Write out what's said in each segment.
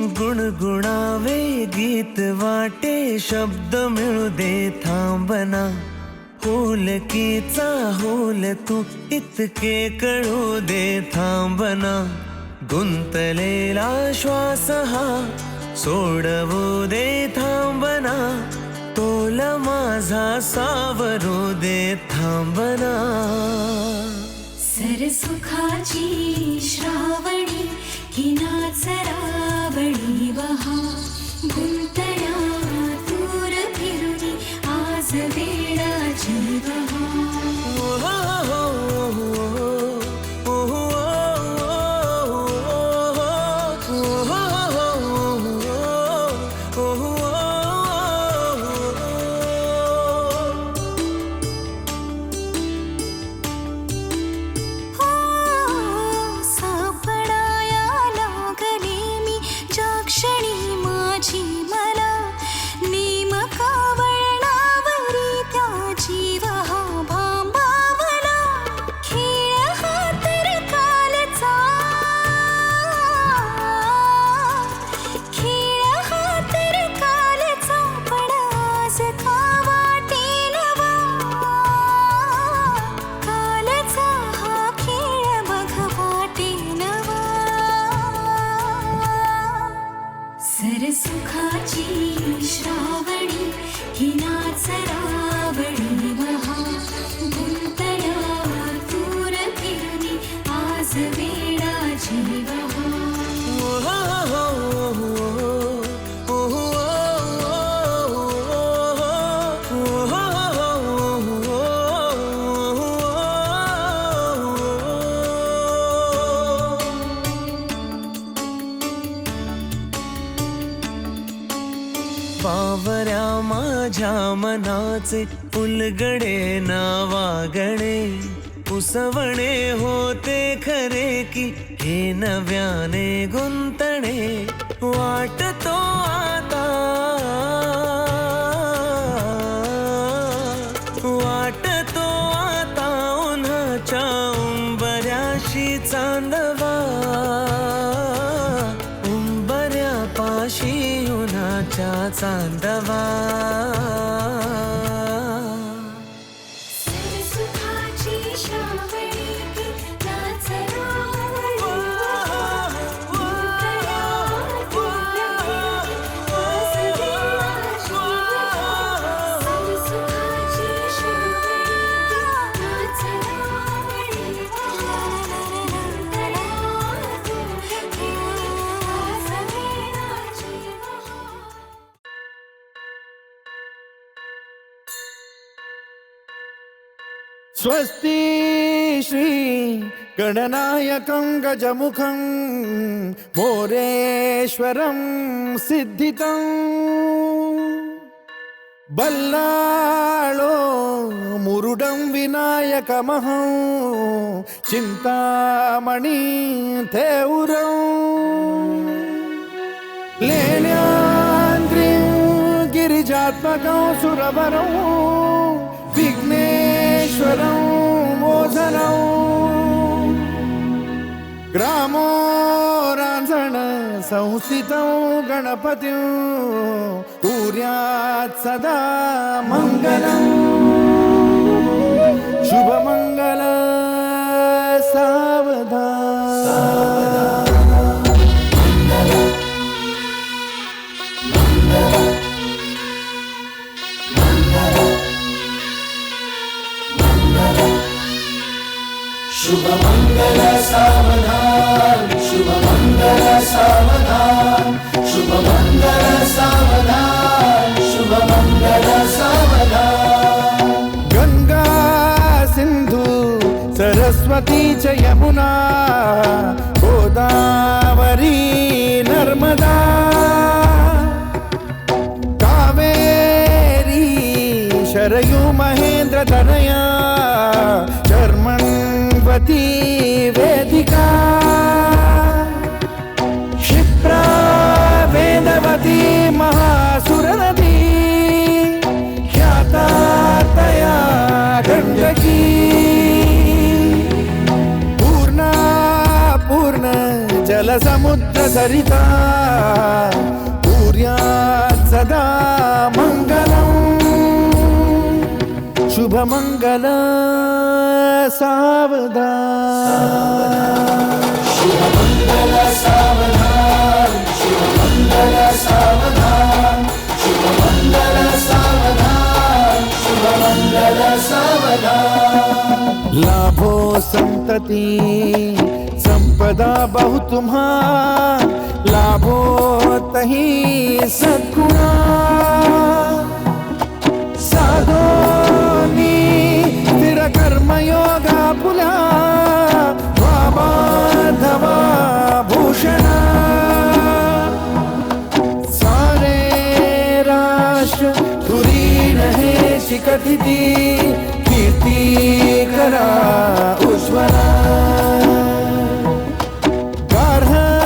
गुणगुणावे गीत वाटे शब्द मिळू दे थांबना. होलकीचा होल तू इतके कळू दे थांबना. गुंतलेला श्वास हा सोडवू दे थांबना. तोल माझा सावरू दे थांबना. सरसुखाची श्रावणी ही नाचरावळी वहा. गुंतल्या दूर फिरुनी आज वेळाची वहा. सरसुखाची श्रावणी ही नाचरावळी वहा. गुंतल्या दूर फिरुनी आज वेळाची वहा. पावऱ्या माझ्या मनाचे फुलगडे नावागणे. उसवणे होते खरे की हे नव्याने गुंतणे. वाटतो आता उन्हाच्या उंबऱ्याशी चांदवा. उंबऱ्यापाशी उन्हाच्या चांदवा. सरसुखाची श्रावणी ही नाचरावळी वहा. गुंतल्या दूर फिरुनी आज वेळाची वहा. सरसुखाची श्रावणी ही नाचरावळी वहा. गुंतल्या दूर फिरुनी आज वेळाची वहा. स्वस्ति श्री गणनायकं गजमुखं मोरेश्वरं सिद्धितं. बल्लाळो मुरुडं विनायकमहं चिंतामणि थेउरं. लेल्याद्रिं गिरिजात्मकं सुरवरं विघ्नेश्वरं मोझनं. ग्रामो रांझण संस्थितं गणपतिं कुर्यात् सदा मंगलं. शुभमंगल सावधान. शुभमंगल सावधान. शुभमंगल सावधान. शुभमंगल सावधान. शुभमंगल सावधान. गंगा सिंधु सरस्वती च यमुना गोदावरी नर्मदा. कावेरी शरयू महेंद्र तनया चर्मण्वती वेदिका. क्षिप्रा वेदवती महासुरनदी ख्याता तया गंडकी. पूर्णा पूर्ण जल जलसमुद्र सरिता सूर्यात् सदा मङ्गलम् शुभमङ्गल सावधान शुभमङ्गल सावधान शुभमङ्गल सावधान शुभमङ्गल सावधान शुभमङ्गल सावधान लाभो संतति संपदा बहु तुम्हार लाभो तही सद्गुणा साधोनी स्थिर कर्मयोगा पुला वामाधवा भूषणा सारे राष्ट्र तुरी रहे शिकथिती कीर्ती करा उज्ज्वला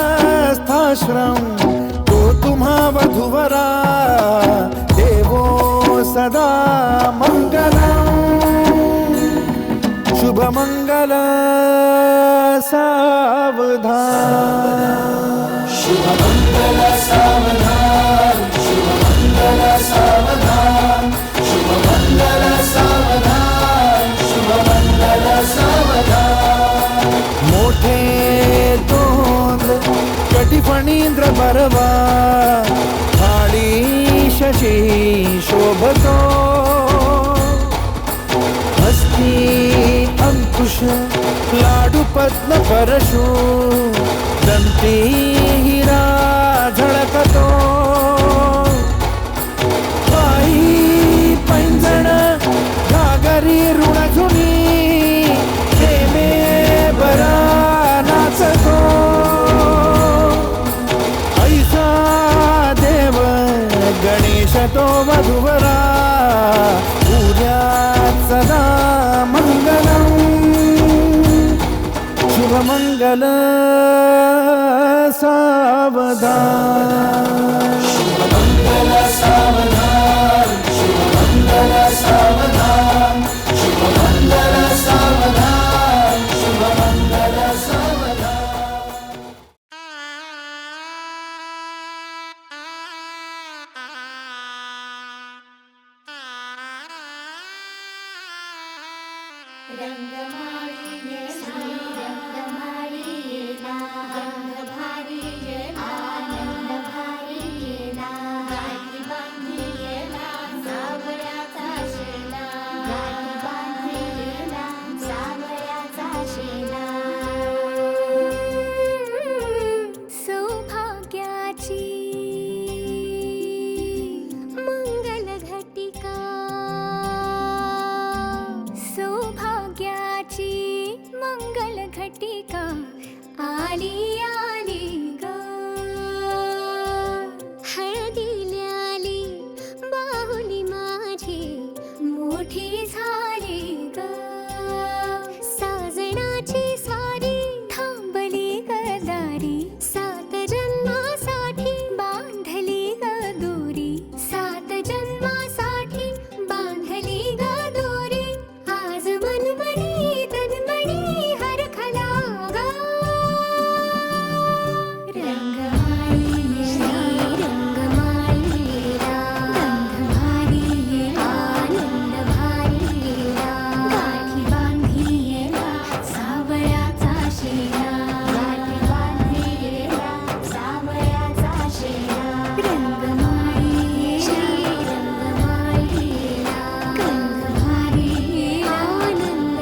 गार्हस्थाश्रम तो तुम्हा वधुवरा देवो सदा मंगलम शुभमंगल सावधान शुभमङ्गल सावधान शुभमङ्गल सावधान शुभमङ्गल सावधान शुभमङ्गल सावधान मोठे तोंड कटिफणींद्र बरवा थाळी शशी शोभतो हस्ती अंकुश लाडू पद्म परशु दंती हिरा झळकतो पायी पैंजण घागरी ऋणझुनी प्रेमे बरा नाचतो ऐसा देव गणेश तो वधुवरा उद्यात सदा मंगलम शुभमंगल सावधान शुभमङ्गल सावधान शुभमङ्गल सावधान शुभमङ्गल सावधान शुभमङ्गल सावधान रंगमाळी रंगमाळीला गंधभारी आनंदभारी गाठी बांधलेला सावळ्याचा शेला गाठी बांधलेला सावळ्याचा शेला सौभाग्याची मंगल घटिका सौभाग्याची मंगल घटिका आली आली ग हळदील्याली बाहुली माझी मोठी झाली ग साजणाची स्वारी थांबली गदारी सात जन्मासाठी बांधली ग दोरी सात जन्मासाठी बांधली ग दोरी आज मनमणी तन्मणी हरखला ग रंगमाळी रंगमाळीला गंधभारी आनंद भारीला गाठी बांधीला सावळ्याचा शेला गाठी बांधीला सावळ्याचा शेला रंगमाळी रंगमाळीला गंधभारी आनंद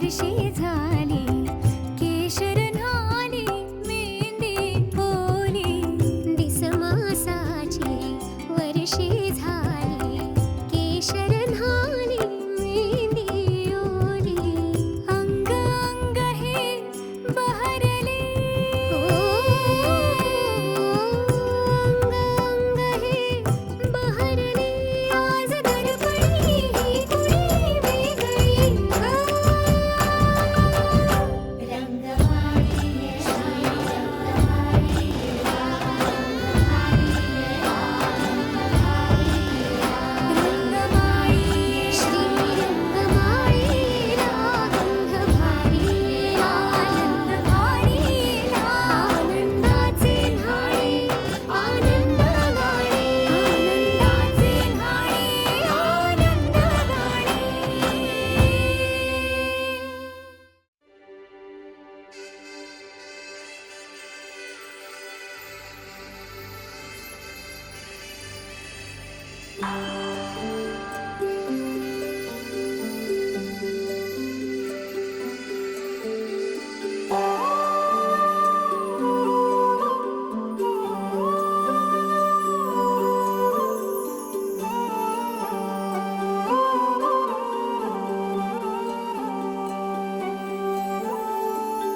वर्षे झाली केशर न्हाली मेंदी ओली दिसमासाची वर्षे झाली केशर न्हाली मेंदी ओली अंग अंग हे बहरले अंग अंग हे बहरले आज दर्पणी ही कुणी वेगळी रंगमाळी श्री रंगमाळीला गंध भारी आनंद भारी आनंदाचे न्हाणे आनंद गाणे आनंदाचे न्हाणे आनंद गाणे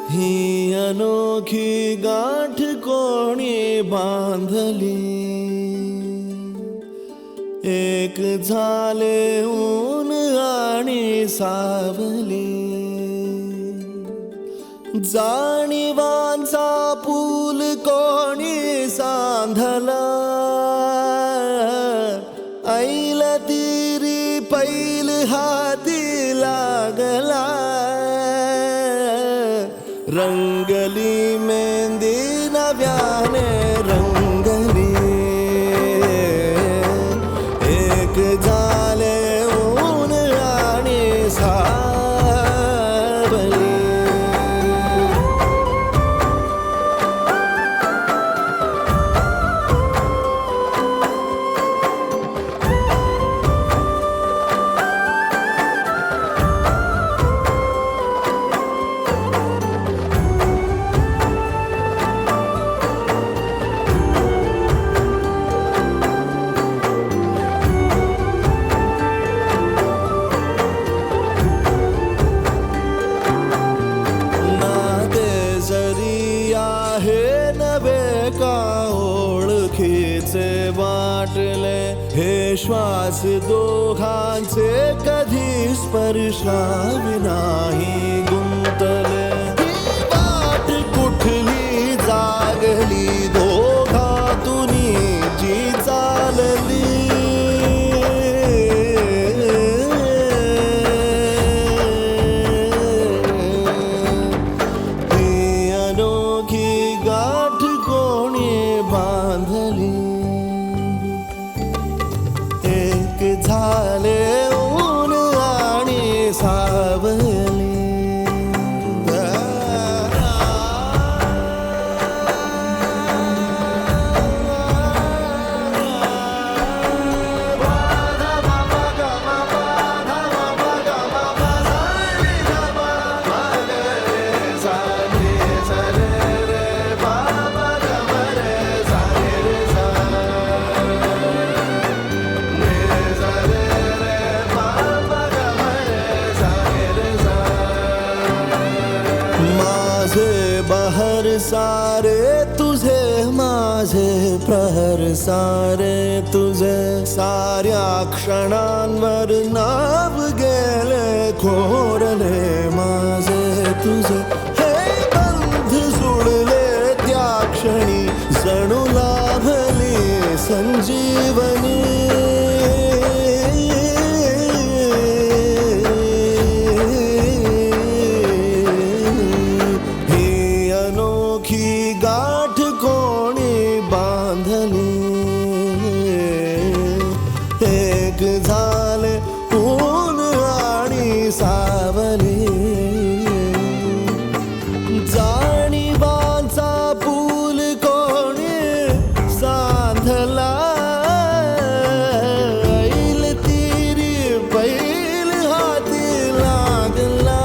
ही अनोखी गाठ कोणी बांधली एक झाले ऊन आणि सावली जाणीवांचा पूल कोणी सांधला ऐल तिरी पैल हाती लागला रंगली मेहंदी नव्याने रंगली एक झाले ऊन आणि सावली वाटले हे श्वास दोघांचे कधी स्पर्शाविनाही गुंतले ही वाट कुठली जागली दोघातुनी जी चालली ही अनोखी गाठ कोणी बांधली झाले ऊन आणि सावली बहर सारे तुझे माझे प्रहर सारे तुझे साऱ्या क्षणांवर नाव गेले खोरले माझे तुझे हे बंध जुळले त्या क्षणी जणू लाभली संजीवनी गाठ कोणी बांधली एक झाले ऊन आणि सावली जाणीवांचा पूल कोणी सांधला ऐल तिरी पैल हाती लागला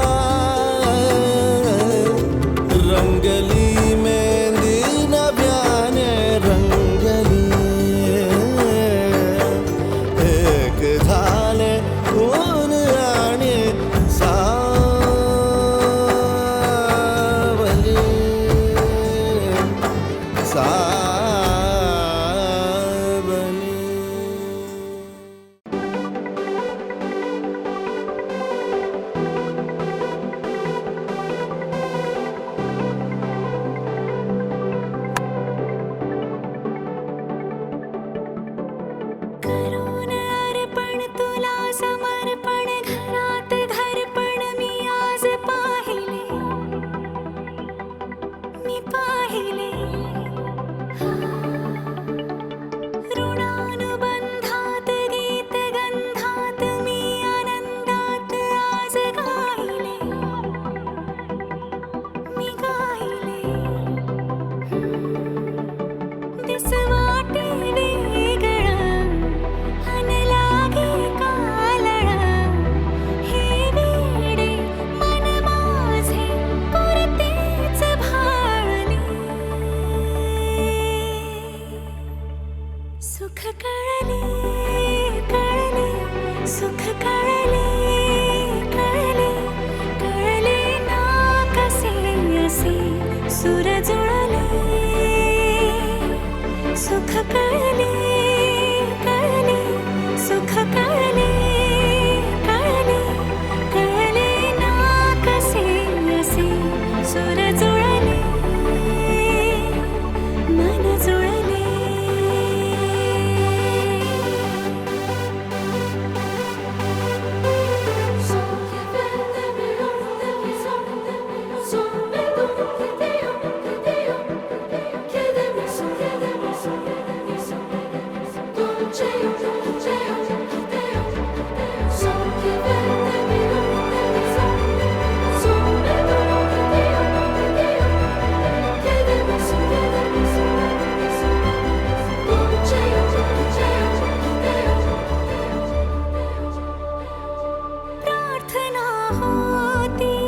होती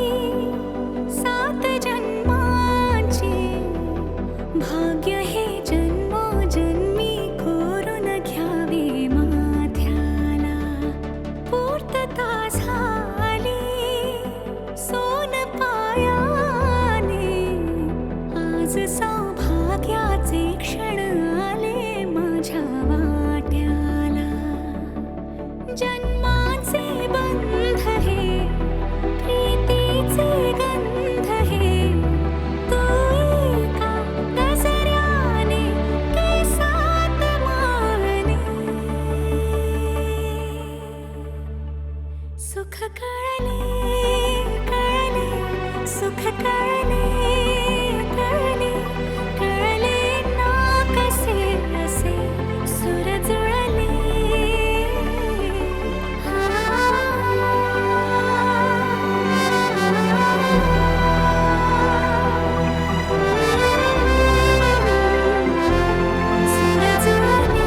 7 जन्मांची भाग्य हे जन्मोजन्मी कोरून घ्यावे माथ्याला पूर्तता झाली सोन पायाने आज सौभाग्याचे क्षण आले माझ्या वाट्याला जन्माचे बंध हे प्रीतीचे गंध हे तू एका नजऱ्याने केसात माने सुख कळले कळले सुख कळले कळले कळले ना कसे असे सुर जुळले सुर जुळले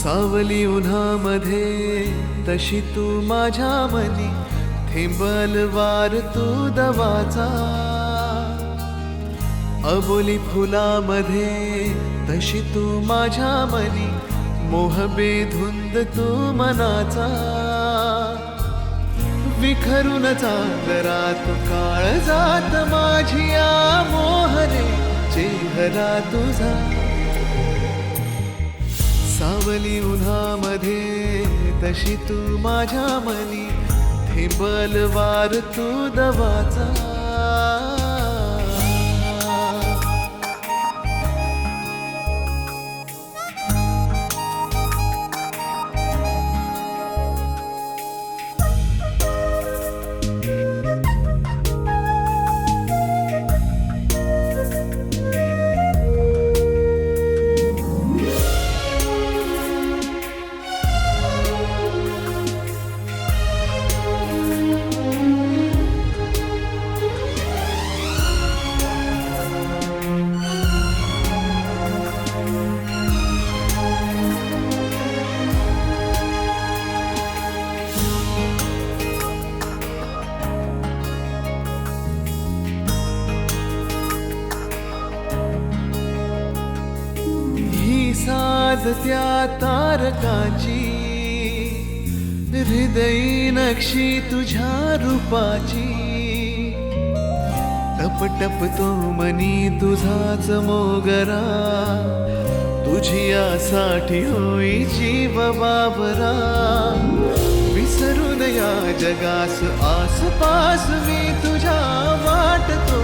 सावली उन्हामध्ये तशी तू माझ्या मनी, थेंबलवार तू दवाचा. अबोली फुलामध्ये तशी तू माझ्या मनी, मोह बेधुंद तू मनाचा. विखरून चांदरात काळजात माझिया मोहरे चेहरा तुझा. सावली उन्हामध्ये तशी तू माझ्या मनी, थेंबलवार तू दवाचा. साध त्या तारकाची, हृदयी नक्षी तुझ्या रूपाची. टप टप तो मनी तुझाच मोगरा, तुझियासाठी होई जीव बाबरा. विसरून या जगास आसपास मी तुझ्या वाटतो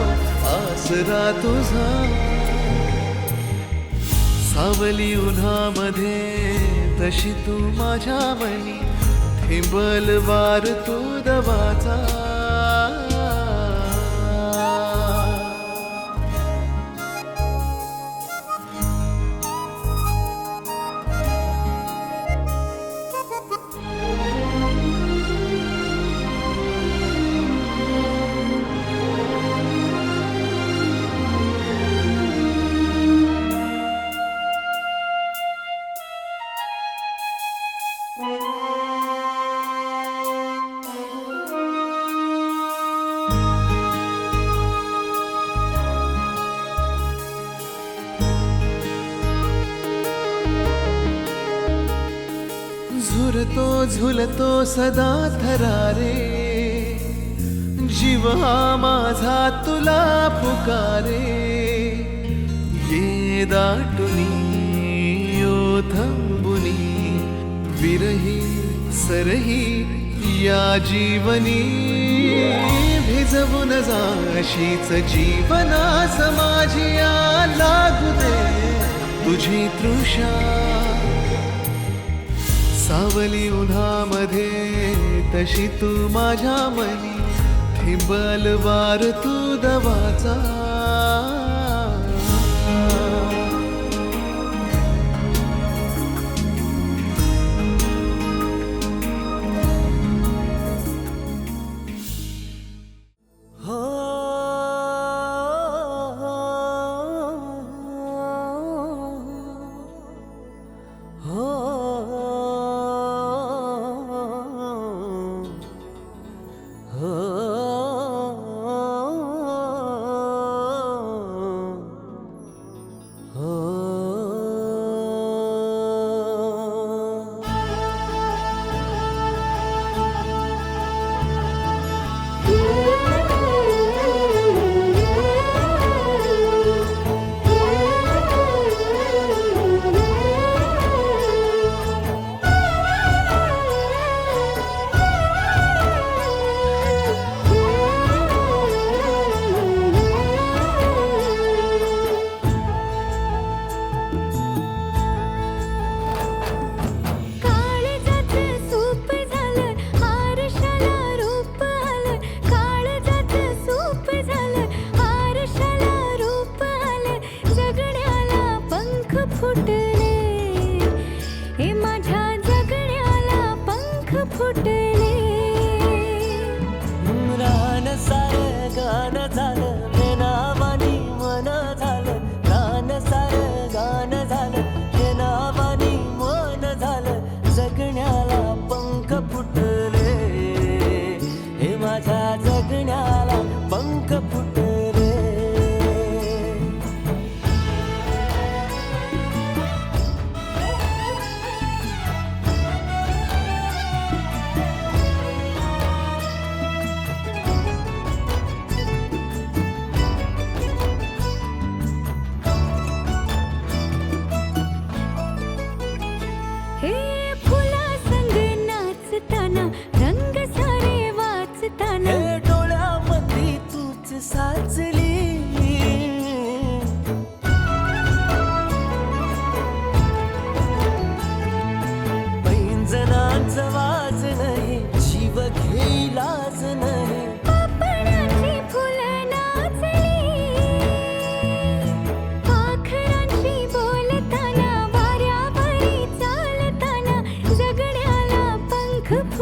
आसरा तुझा. सावली उन्हामध्ये तशी तू माझ्या मनी, थेंबलवार तू दवाचा. झुरतो झुलतो सदा थरारे, जीव हा माझा तुला पुकारे. ये दाटुनी ओथंबुनी, विरही सरही या जीवनी. भिजवून जाशीच जीवनास माझिया, लागू दे तुझी तृषा. सावली उन्हामध्ये तशी तू माझ्या मनी, थेंबलवार तू दवाचा. गान झालं, हे नावानी मन झालं.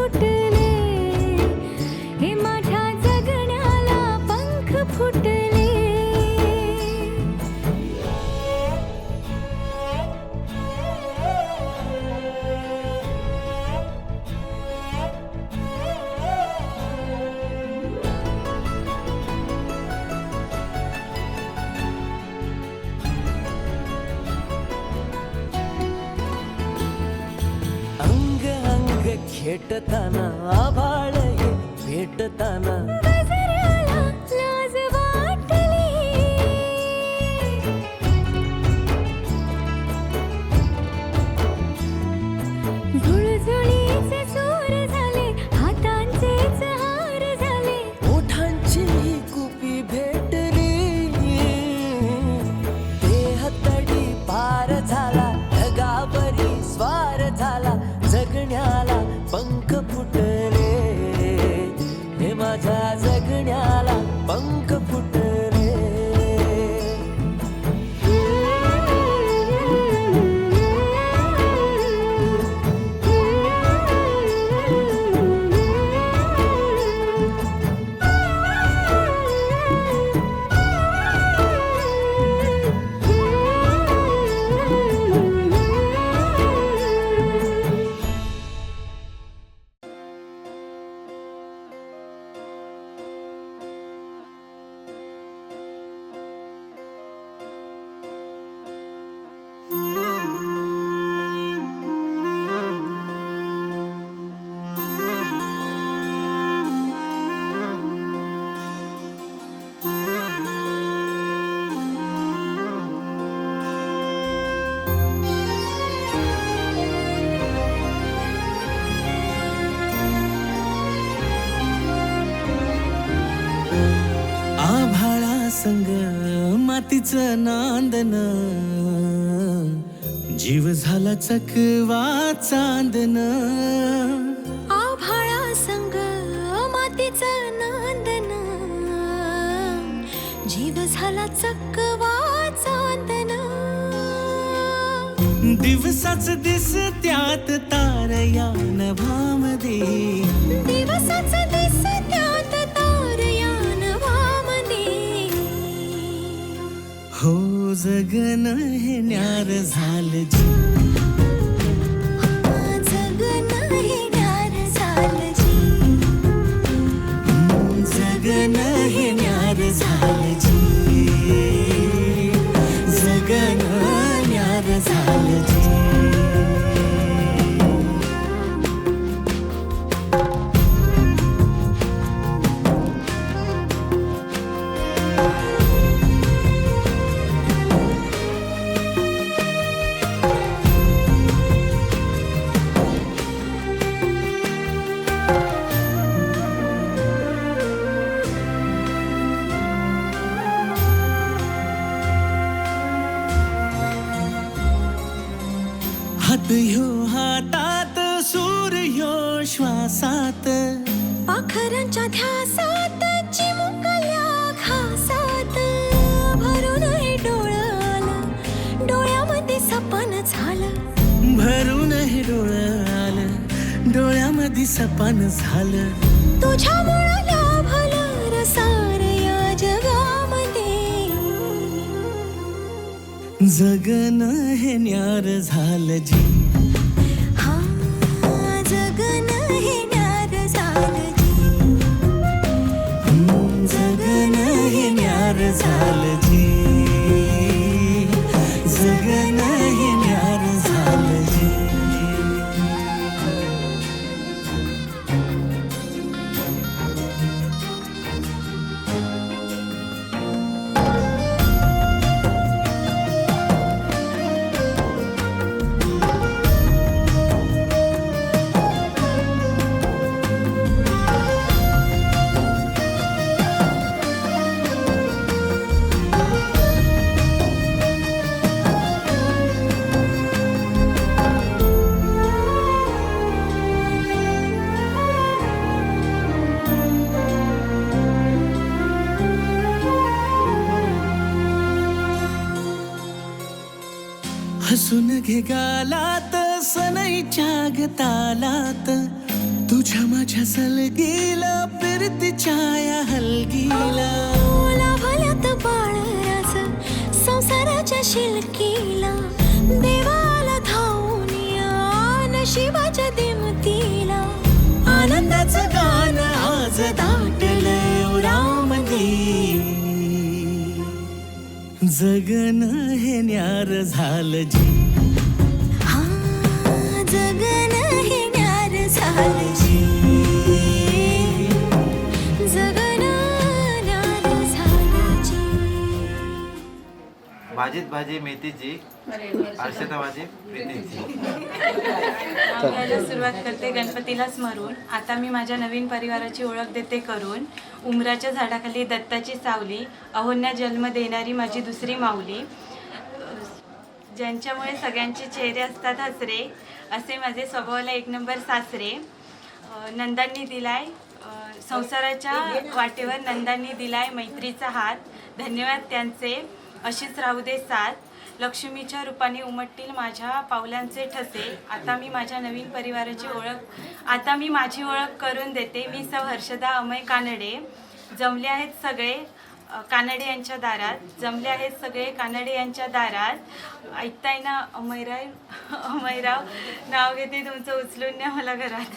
फुटले हे माझ्या जगण्याला पंख फुटले अंग अंग खेटताना आभाळ हे भेटताना गजऱ्याला लाज वाटली झुळझुळीचे सूर झाले हातांचेच हार झाले ओठांची कुपी भेटली देह तडी पार झाला ढगावरी स्वार झाला जगण्याला पंख फुटले हे माझ्या जगण्याला पंख फुटले आभाळा संग मातीचं नांदन जीव झाला चकवा चांदन आभाळा संग मातीचं नांदन जीव झाला चकवा चांदन दिवसाच दिस त्यात तारया नभामध्ये दिवसाच दिस त्यात तारया नभामध्ये हो जगन हे न्यार झालं जी जगन हे न्यार झालं जी जगन हे न्यार झालं जी जगन न्यार झालं जी हात ह्यो हातात सूर्य श्वासात पाखरांच्या ध्यासात चिमुकल्या घासात भरून हे डोळं आलं डोळ्यामध्ये सपन झालं भरून हे डोळं आलं डोळ्यामध्ये सपन झालं तुझ्यामुळं लाभलं रसार या जगामध्ये जगन हे न्यार झालं जी हा जगन हे न्यार झालं जी जगन हे न्यार झालं जी जगन हे न्यार झालं जी हसून घे गालात सनईच्या गतालात तू तुझ्या माझ्या सलगीला फिरतीच्या या हलगीला लाभल्यात बाळराज संसाराच्या शिलकीला देवाला धावून या नशिबाच्या दिमतीला आनंदाचं गाण आज दाटलंय उरामध्ये जगन हे न्यार झालं जी हा जगन हे न्यार झालं जी जगन न्यार झालं जी भाजीत भाजी मेथीची अर्षता भाजी प्रीतीची. गायला सुरुवात करते गणपतीला स्मरून. आता मी माझ्या नवीन परिवाराची ओळख देते करून. उमराच्या झाडाखाली दत्ताची सावली, अहोन्या जन्म देणारी माझी दुसरी माऊली, ज्यांच्यामुळे सगळ्यांचे चेहरे असतात हसरे, असे माझे स्वभावाला एक नंबर सासरे. नंदांनी दिलाय संसाराच्या वाटेवर, नंदांनी दिलाय मैत्रीचा हात. धन्यवाद त्यांचे, अशीच राहू दे साथ. लक्ष्मीच्या रूपाने उमटतील माझ्या पावलांचे ठसे. आता मी माझ्या नवीन परिवाराची माझी ओळख करून देते. मी सौ हर्षदा अमय कानडे. जमले आहेत सगळे कानडे यांच्या दारात, जमले आहेत सगळे कानडे यांच्या दारात. ऐकताय ना अमयराव नाव घेते तुमचं, उचलून न्या मला घरात.